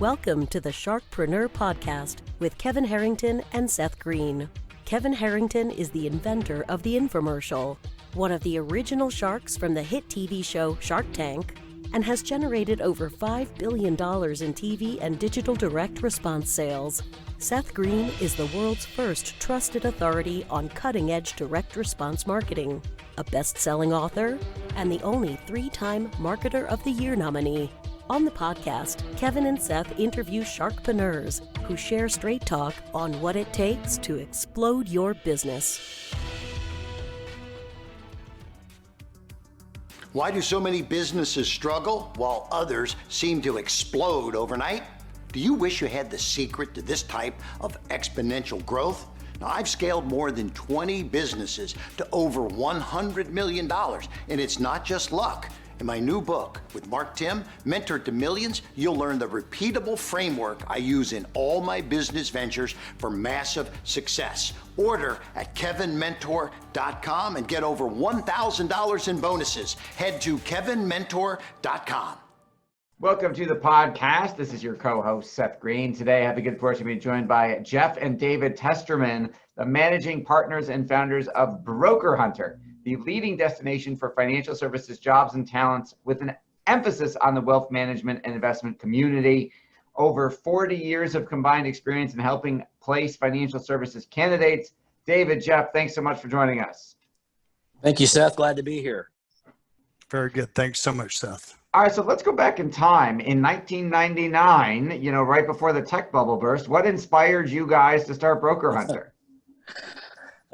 Welcome to the Sharkpreneur podcast with Kevin Harrington and Seth Greene. Kevin Harrington is the inventor of the infomercial, one of the original sharks from the hit TV show Shark Tank, and has generated over $5 billion in TV and digital direct response sales. Seth Greene is the world's first trusted authority on cutting-edge direct response marketing, a best-selling author, and the only 3-time Marketer of the Year nominee. On the podcast, Kevin and Seth interview Sharkpreneurs who share straight talk on what it takes to explode your business. Why do so many businesses struggle while others seem to explode overnight? Do you wish you had the secret to this type of exponential growth? Now, I've scaled more than 20 businesses to over $100 million, and it's not just luck. In my new book with Mark Tim, Mentor to Millions, you'll learn the repeatable framework I use in all my business ventures for massive success. Order at kevinmentor.com and get over $1,000 in bonuses. Head to kevinmentor.com. Welcome to the podcast. This is your co-host, Seth Greene. Today, I have the good fortune to be joined by Jeff and David Testerman, the managing partners and founders of Brokerhunter, the leading destination for financial services, jobs, and talents with an emphasis on the wealth management and investment community. Over 40 years of combined experience in helping place financial services candidates. David, Jeff, thanks so much for joining us. Thank you, Seth. Glad to be here. Very good. Thanks so much, Seth. All right, so let's go back in time. In 1999, right before the tech bubble burst, what inspired you guys to start Brokerhunter?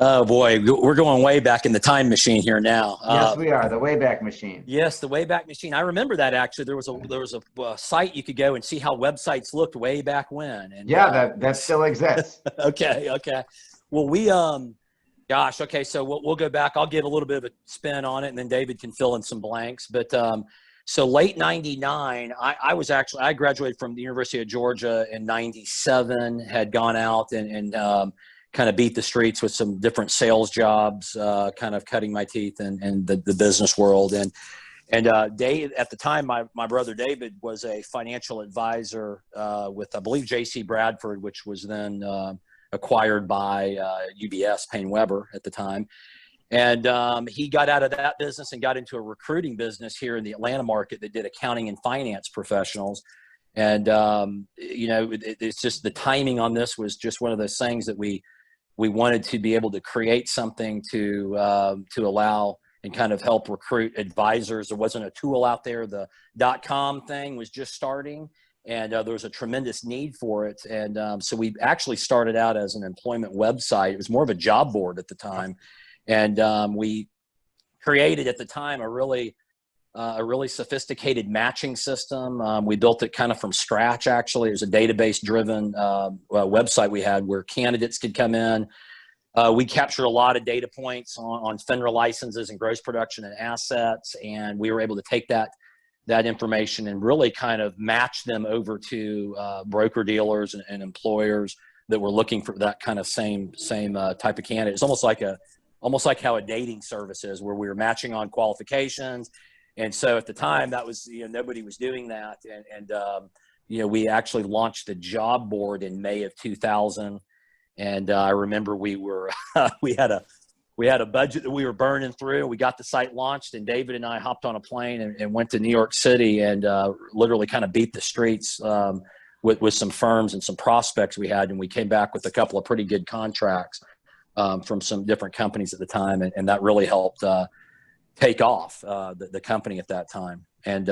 Oh boy, we're going way back in the time machine here now. Yes, we are, the Wayback Machine. Yes, the Wayback Machine. I remember that actually. There was a site you could go and see how websites looked way back when. And yeah, that still exists. Okay. Well, so we'll go back. I'll give a little bit of a spin on it, and then David can fill in some blanks. But so late '99, I graduated from the University of Georgia in '97. Had gone out and kind of beat the streets with some different sales jobs, kind of cutting my teeth in the business world. And Dave, at the time, my brother David was a financial advisor with, I believe, J.C. Bradford, which was then acquired by UBS, Payne Weber at the time. And he got out of that business and got into a recruiting business here in the Atlanta market that did accounting and finance professionals. And, it's just the timing on this was just one of those things that we wanted to be able to create something to allow and kind of help recruit advisors. There wasn't a tool out there. The .com thing was just starting, and there was a tremendous need for it. And so we actually started out as an employment website. It was more of a job board at the time. And we created at the time a really sophisticated matching system. We built it kind of from scratch, actually. It was a database-driven website we had where candidates could come in. We captured a lot of data points on FINRA licenses and gross production and assets, and we were able to take that information and really kind of match them over to broker-dealers and employers that were looking for that kind of same type of candidate. It's almost like how a dating service is, where we were matching on qualifications. And so at the time, that was, nobody was doing that. And we actually launched the job board in May of 2000. And I remember we had a budget that we were burning through. We got the site launched, and David and I hopped on a plane and went to New York City and literally kind of beat the streets with some firms and some prospects we had. And we came back with a couple of pretty good contracts from some different companies at the time. And that really helped take off the company at that time. And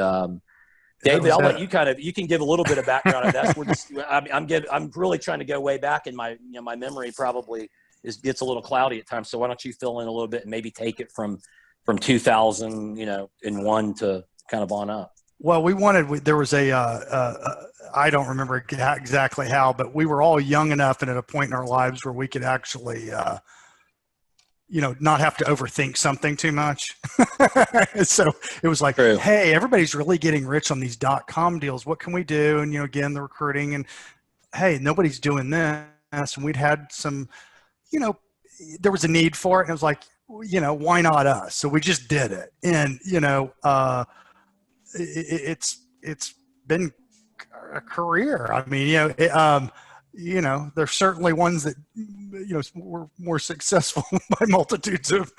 David, I'll let you can give a little bit of background on that. I'm really trying to go way back, and my memory probably gets a little cloudy at times. So why don't you fill in a little bit and maybe take it from 2001 to kind of on up. Well, there was I don't remember exactly how, but we were all young enough and at a point in our lives where we could actually not have to overthink something too much. So it was like, True. Hey, everybody's really getting rich on these .com deals. What can we do? And, again, the recruiting, and hey, nobody's doing this. And we'd had some, there was a need for it. And it was like, why not us? So we just did it. And, it's been a career. I mean, there's certainly ones that, were more successful by multitudes of,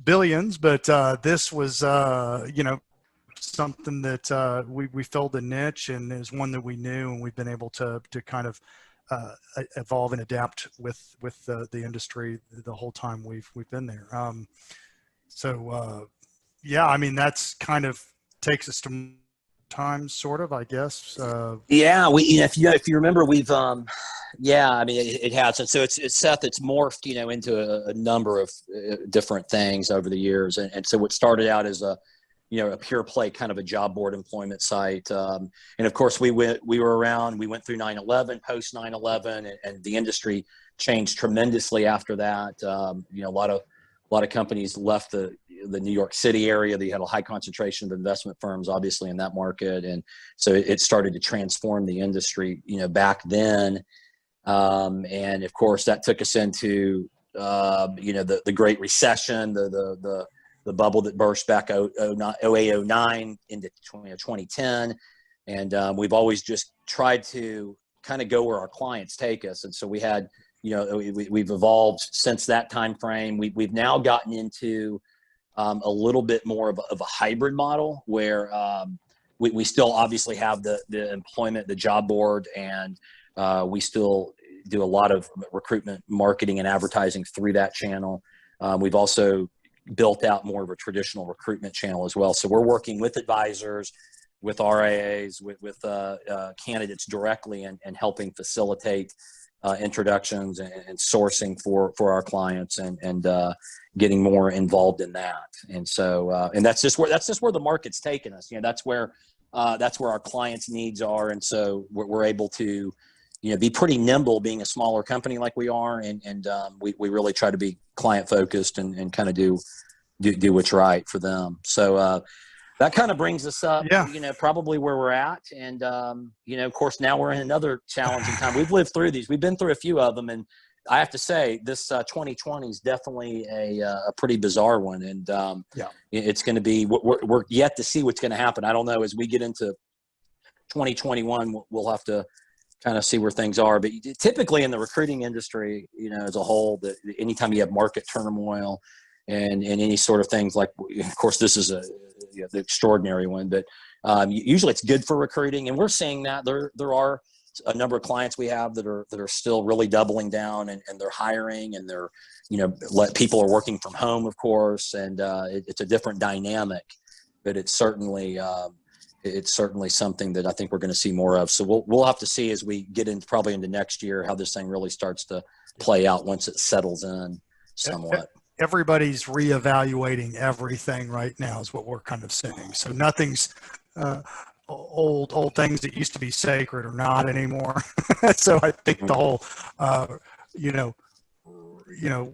billions, but this was, something that we filled a niche, and is one that we knew, and we've been able to kind of evolve and adapt with the industry the whole time we've been there. Yeah, I mean, that's kind of takes us to time, sort of, I guess. Yeah, if you remember, we've I mean, it has. And so it's Seth, it's morphed, into a number of different things over the years. And so what started out as a pure play kind of a job board employment site. And of course we went through 9/11, post 9/11, and the industry changed tremendously after that. A lot of companies left the New York City area. They had a high concentration of investment firms, obviously, in that market. And so it started to transform the industry, back then. And of course that took us into, the Great Recession, the bubble that burst back 08, 09 into 2010. And we've always just tried to kind of go where our clients take us. And so we had, we've evolved since that time frame. We've now gotten into a little bit more of a hybrid model where we still obviously have the employment, the job board, and we still do a lot of recruitment, marketing, and advertising through that channel. We've also built out more of a traditional recruitment channel as well. So we're working with advisors, with RIAs, with candidates directly, and helping facilitate introductions and sourcing for our clients, and getting more involved in that. And so, and that's just where the market's taken us. That's where our clients' needs are. And so we're able to, be pretty nimble, being a smaller company like we are. And we really try to be client focused and kind of do what's right for them. So, that kind of brings us up, probably where we're at. And, of course, now we're in another challenging time. We've lived through these. We've been through a few of them. And I have to say, this 2020 is definitely a pretty bizarre one. And it's going to be, we're yet to see what's going to happen. I don't know. As we get into 2021, we'll have to kind of see where things are. But typically in the recruiting industry, as a whole, that anytime you have market turmoil and any sort of things, like, of course, this is the extraordinary one, but usually it's good for recruiting. And we're seeing that there are a number of clients we have that are still really doubling down, and they're hiring, and they're, people are working from home, of course. And it's a different dynamic, but it's certainly something that I think we're going to see more of. So we'll have to see as we get probably into next year, how this thing really starts to play out once it settles in somewhat. Everybody's reevaluating everything right now, is what we're kind of seeing. So nothing's old things that used to be sacred are not anymore. So I think the whole,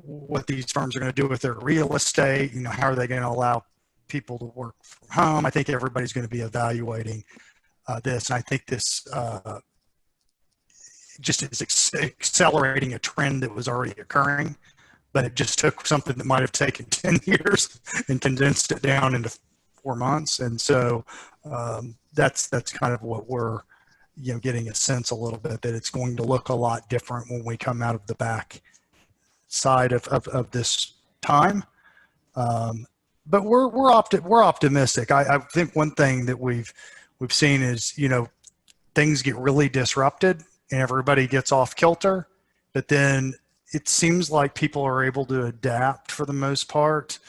what these firms are going to do with their real estate, how are they going to allow people to work from home? I think everybody's going to be evaluating this. And I think this just is accelerating a trend that was already occurring. But it just took something that might have taken 10 years and condensed it down into 4 months. And so that's kind of what we're, getting a sense a little bit, that it's going to look a lot different when we come out of the back side of this time. But we're optimistic. I think one thing that we've seen is, things get really disrupted and everybody gets off kilter, but then it seems like people are able to adapt for the most part,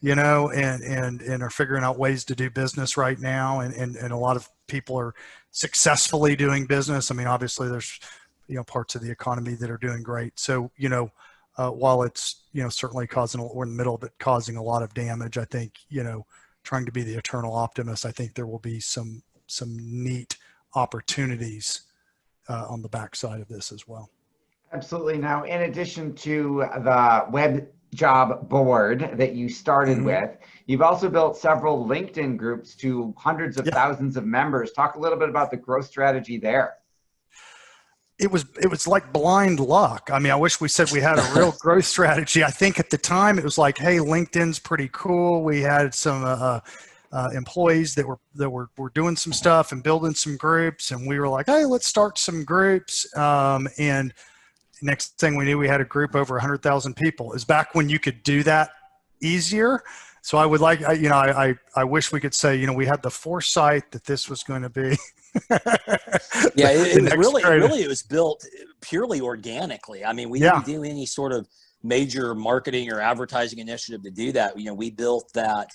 and are figuring out ways to do business right now. And a lot of people are successfully doing business. I mean, obviously there's, parts of the economy that are doing great. So, while it's, certainly we're in the middle of it causing a lot of damage, I think, trying to be the eternal optimist, I think there will be some neat opportunities on the backside of this as well. Absolutely. Now, in addition to the web job board that you started with, you've also built several LinkedIn groups to hundreds of thousands of members. Talk a little bit about the growth strategy there. It was like blind luck. I mean, I wish we said we had a real growth strategy. I think at the time it was like, hey, LinkedIn's pretty cool. We had some employees that were doing some stuff and building some groups, and we were like, hey, let's start some groups. And next thing we knew, we had a group over 100,000 people. Is back when you could do that easier. So I would like, I wish we could say, we had the foresight that this was going to be. Yeah, it was really, it was built purely organically. I mean, we didn't do any sort of major marketing or advertising initiative to do that. We built that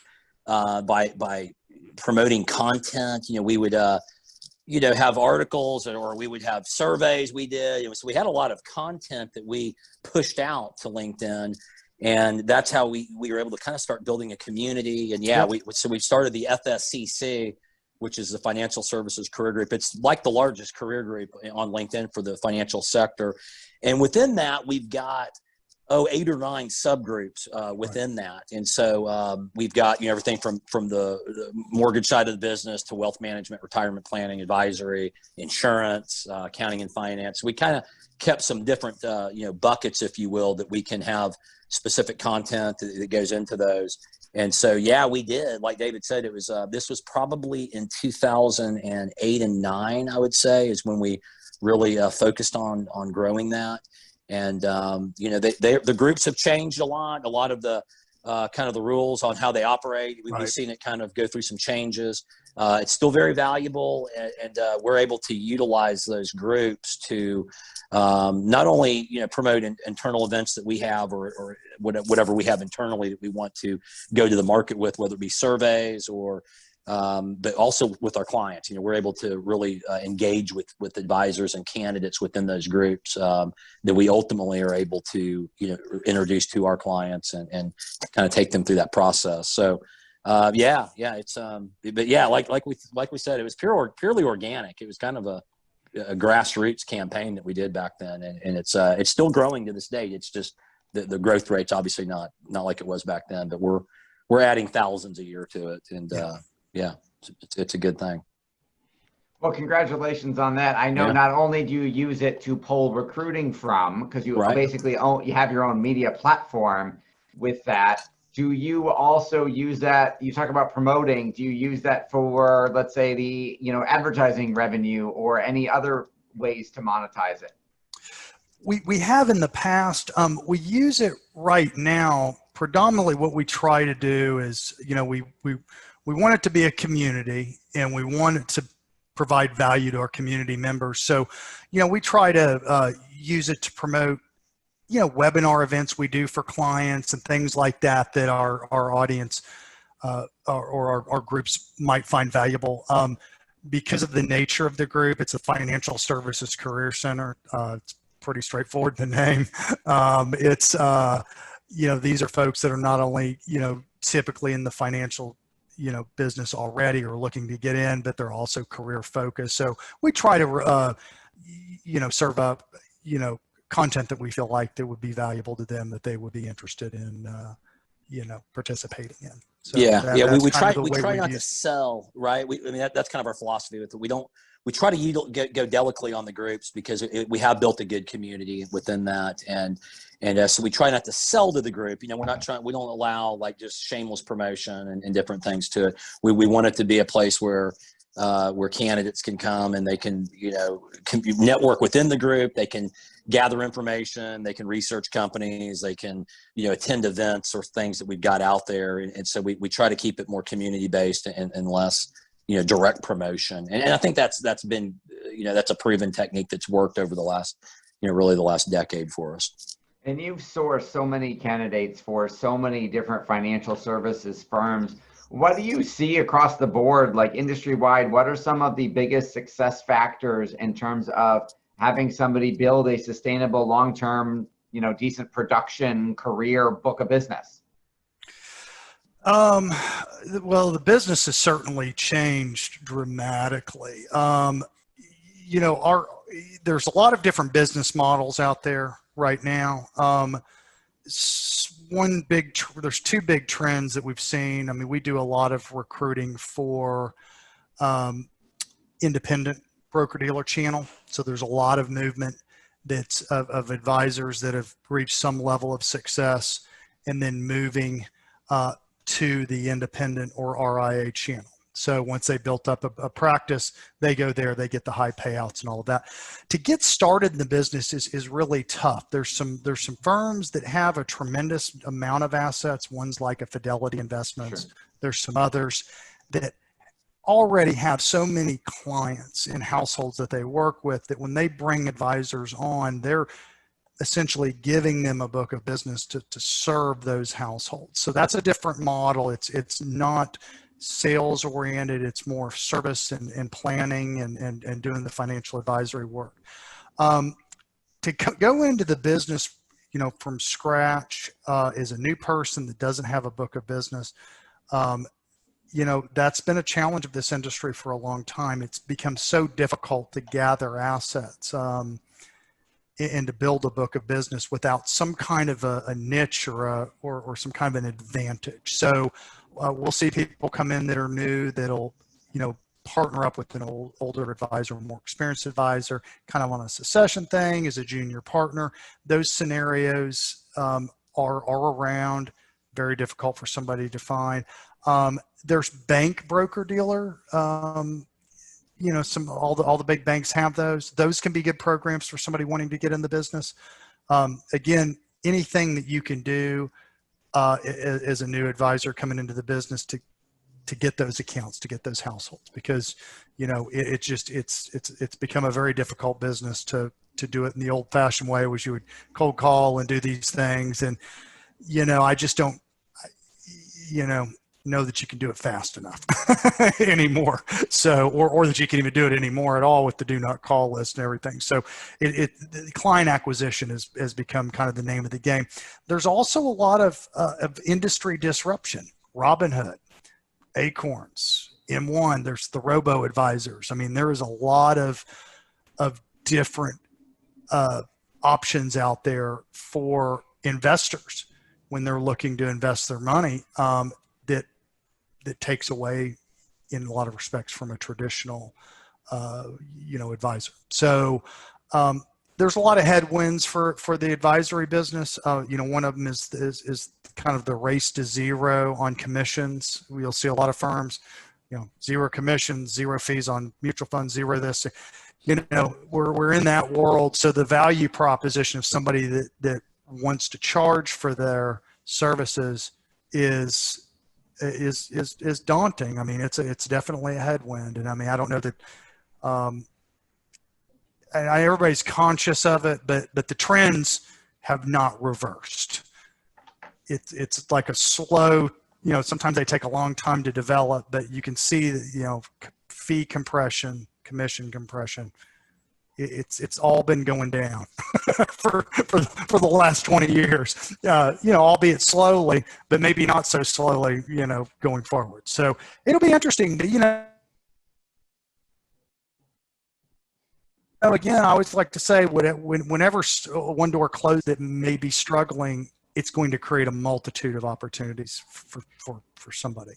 by promoting content. We would, have articles, or we would have surveys we did. So we had a lot of content that we pushed out to LinkedIn. And that's how we were able to kind of start building a community. And we started the FSCC, which is the Financial Services Career Group. It's like the largest career group on LinkedIn for the financial sector. And within that, we've got 8 or 9 subgroups within that. And so we've got everything from the mortgage side of the business to wealth management, retirement planning, advisory, insurance, accounting and finance. We kind of kept some different buckets, if you will, that we can have specific content that goes into those. And so we did, like David said, it was this was probably in 2008 and 9, I would say, is when we really focused on growing that. And the groups have changed a lot of the kind of the rules on how they operate. We've seen it kind of go through some changes. It's still very valuable, and we're able to utilize those groups to not only promote internal events that we have, or whatever we have internally that we want to go to the market with, whether it be surveys or but also with our clients. We're able to really engage with advisors and candidates within those groups that we ultimately are able to introduce to our clients and kind of take them through that process. So it's like we said, it was purely organic. It was kind of a grassroots campaign that we did back then, and it's still growing to this day. It's just the growth rate's obviously not like it was back then, but we're adding thousands a year to it, and it's a good thing. Well, congratulations on that. I know not only do you use it to pull recruiting from, because you basically you have your own media platform with that. Do you also use that? You talk about promoting. Do you use that for, let's say, the advertising revenue or any other ways to monetize it? We have in the past. We use it right now. Predominantly, what we try to do is, we want it to be a community, and we want it to provide value to our community members. So, we try to use it to promote, webinar events we do for clients and things like that our audience or our groups might find valuable. Because of the nature of the group, it's a financial services career center. It's pretty straightforward, the name. These are folks that are not only, typically in the financial business already or looking to get in, but they're also career focused. So we try to, serve up, content that we feel like that would be valuable to them, that they would be interested in, participating in. So we try not to sell, right? That's kind of our philosophy with it. We try to go delicately on the groups because we have built a good community within that. And so we try not to sell to the group. We don't allow like just shameless promotion and different things to it. We want it to be a place where candidates can come and they can, can network within the group. They can gather information. They can research companies. They can, attend events or things that we've got out there. And so we try to keep it more community based and less, direct promotion. And I think that's been, that's a proven technique that's worked over the last, really the last decade for us. And you've sourced so many candidates for so many different financial services firms. What do you see across the board, like industry-wide? What are some of the biggest success factors in terms of having somebody build a sustainable, long-term, decent production career book of business? Well, the business has certainly changed dramatically. There's a lot of different business models out there right now. There's two big trends that we've seen. We do a lot of recruiting for independent broker-dealer channel. So there's a lot of movement that's of advisors that have reached some level of success and then moving to the independent or RIA channel. So once they built up a practice, they go there, they get the high payouts and all of that. To get started in the business is really tough. There's some firms that have a tremendous amount of assets. One's like a Fidelity Investments. Sure. There's some others that already have so many clients in households that they work with that when they bring advisors on, they're essentially giving them a book of business to serve those households. So that's a different model. It's not sales oriented, it's more service and planning and doing the financial advisory work. To go into the business, from scratch as a new person that doesn't have a book of business, that's been a challenge of this industry for a long time. It's become so difficult to gather assets and to build a book of business without some kind of a niche or some kind of an advantage. So we'll see people come in that are new that'll, partner up with an older advisor, more experienced advisor, kind of on a succession thing as a junior partner. Those scenarios are around, very difficult for somebody to find. There's bank broker dealer. All the big banks have those. Those can be good programs for somebody wanting to get in the business. Again, anything that you can do as a new advisor coming into the business to get those accounts, to get those households, because it's become a very difficult business to do it in the old-fashioned way, which you would cold call and do these things, and I just don't know that you can do it fast enough anymore. So, or that you can even do it anymore at all with the do not call list and everything. So the client acquisition has become kind of the name of the game. There's also a lot of industry disruption. Robinhood, Acorns, M1, there's the robo advisors. I mean, there is a lot of different options out there for investors when they're looking to invest their money, that takes away in a lot of respects from a traditional, advisor. So there's a lot of headwinds for the advisory business. One of them is kind of the race to zero on commissions. You'll see a lot of firms, zero commissions, zero fees on mutual funds, zero this. We're in that world. So the value proposition of somebody that wants to charge for their services is daunting. I mean, it's definitely a headwind, and I mean, I don't know that everybody's conscious of it, but the trends have not reversed. It's like a slow, sometimes they take a long time to develop, but you can see that, fee compression, commission compression, it's all been going down for the last 20 years, albeit slowly, but maybe not so slowly, going forward. So it'll be interesting to, again, I always like to say whenever one door closed that may be struggling, it's going to create a multitude of opportunities for somebody.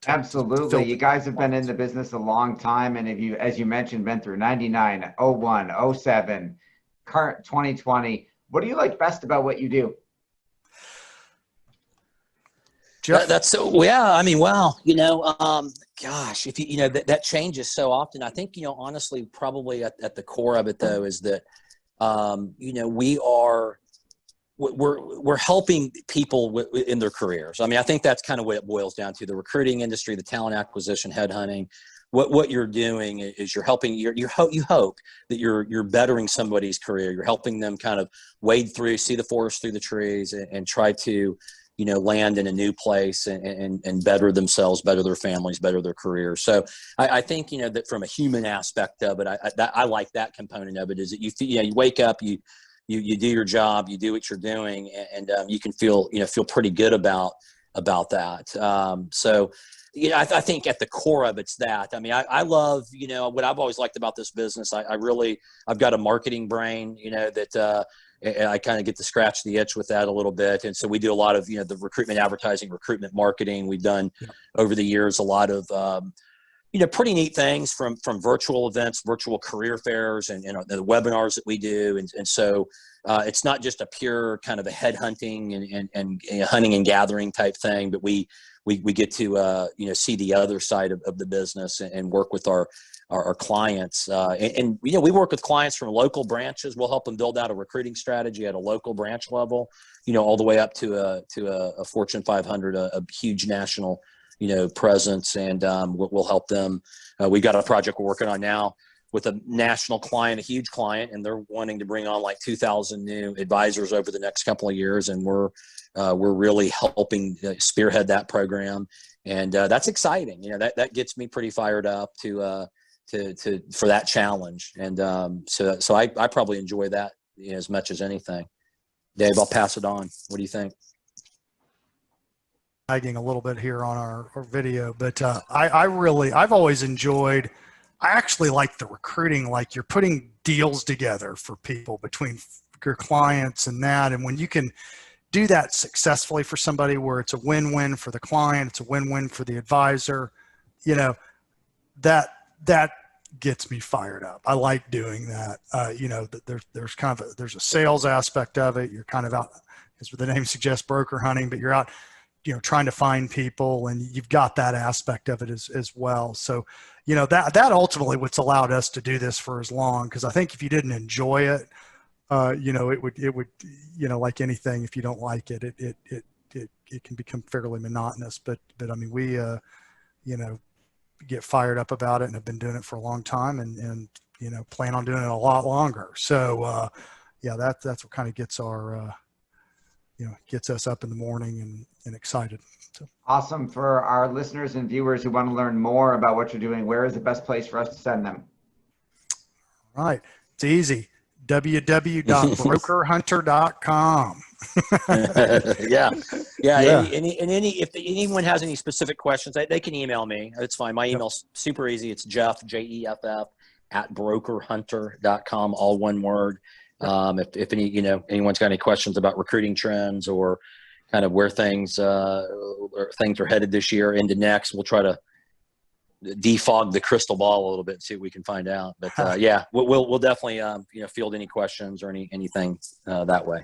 Absolutely. You guys have been in the business a long time. And if you, as you mentioned, been through 99, 01, 07, current 2020, what do you like best about what you do? That's so, yeah. I mean, wow. Gosh, if that changes so often. I think, honestly, probably at the core of it though, is that, we're helping people in their careers. I mean, I think that's kind of what it boils down to. The recruiting industry, the talent acquisition, headhunting. What you're doing is you're helping. You hope that you're bettering somebody's career. You're helping them kind of wade through, see the forest through the trees, and try to, land in a new place and better themselves, better their families, better their careers. So I think that from a human aspect of it, I like that component of it. Is that you wake up, you do your job, you do what you're doing, and you can feel pretty good about that. So I think at the core of it's that. I mean, I love what I've always liked about this business. I've got a marketing brain, that I kind of get to scratch the itch with that a little bit, and so we do a lot of the recruitment, advertising, recruitment marketing. We've done over the years a lot of pretty neat things from virtual events, virtual career fairs, and the webinars that we do. And so it's not just a pure kind of a headhunting and hunting and gathering type thing, but we get to, see the other side of the business and work with our clients. And we work with clients from local branches. We'll help them build out a recruiting strategy at a local branch level, all the way up to a Fortune 500, a huge national presence, and we'll help them. We got a project we're working on now with a national client, a huge client, and they're wanting to bring on like 2,000 new advisors over the next couple of years, and we're really helping spearhead that program, and that's exciting. That gets me pretty fired up to for that challenge, and so I probably enjoy that as much as anything. Dave, I'll pass it on. What do you think? Lagging a little bit here on our video, but I've always enjoyed, I actually like the recruiting, like you're putting deals together for people between your clients and that. And when you can do that successfully for somebody where it's a win-win for the client, it's a win-win for the advisor, that gets me fired up. I like doing that. There's kind of there's a sales aspect of it. You're kind of out, as the name suggests, broker hunting, but you're out trying to find people, and you've got that aspect of it as well. So, that ultimately what's allowed us to do this for as long, because I think if you didn't enjoy it, it would, like anything, if you don't like it, it can become fairly monotonous. But I mean, we, get fired up about it and have been doing it for a long time, and plan on doing it a lot longer. So, that's what kind of gets our, gets us up in the morning and excited. So. Awesome. For our listeners and viewers who want to learn more about what you're doing, where is the best place for us to send them? All right. It's easy. www.brokerhunter.com. Yeah. If anyone has any specific questions, they can email me. It's fine. My email's super easy. It's Jeff, Jeff, @brokerhunter.com, all one word. If anyone's got any questions about recruiting trends or kind of where things are headed this year into next, we'll try to defog the crystal ball a little bit, see what we can find out. But we'll definitely field any questions or anything that way.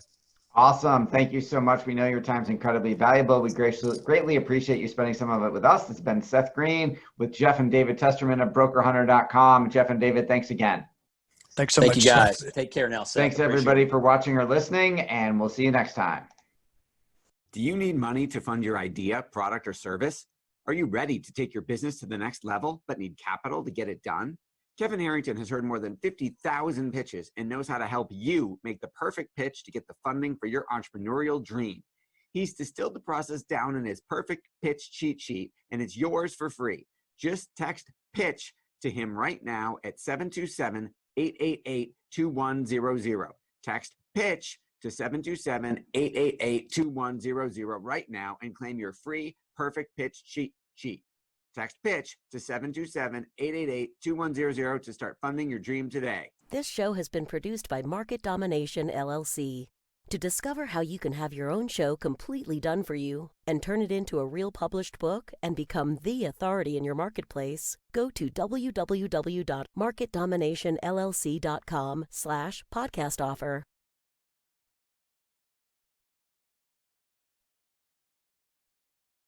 Awesome. Thank you so much. We know your time's incredibly valuable. We greatly appreciate you spending some of it with us. This has been Seth Greene with Jeff and David Testerman of Brokerhunter.com. Jeff and David, thanks again. Thanks so much. Thank you, guys. Take care now, Seth. Thanks, everybody, for watching or listening, and we'll see you next time. Do you need money to fund your idea, product, or service? Are you ready to take your business to the next level, but need capital to get it done? Kevin Harrington has heard more than 50,000 pitches and knows how to help you make the perfect pitch to get the funding for your entrepreneurial dream. He's distilled the process down in his perfect pitch cheat sheet, and it's yours for free. Just text PITCH to him right now at 727-888-2100. Text PITCH to 727-888-2100 right now and claim your free perfect pitch cheat sheet. Text PITCH to 727-888-2100 to start funding your dream today. This show has been produced by Market Domination, LLC. To discover how you can have your own show completely done for you and turn it into a real published book and become the authority in your marketplace, go to www.marketdominationllc.com/podcast offer.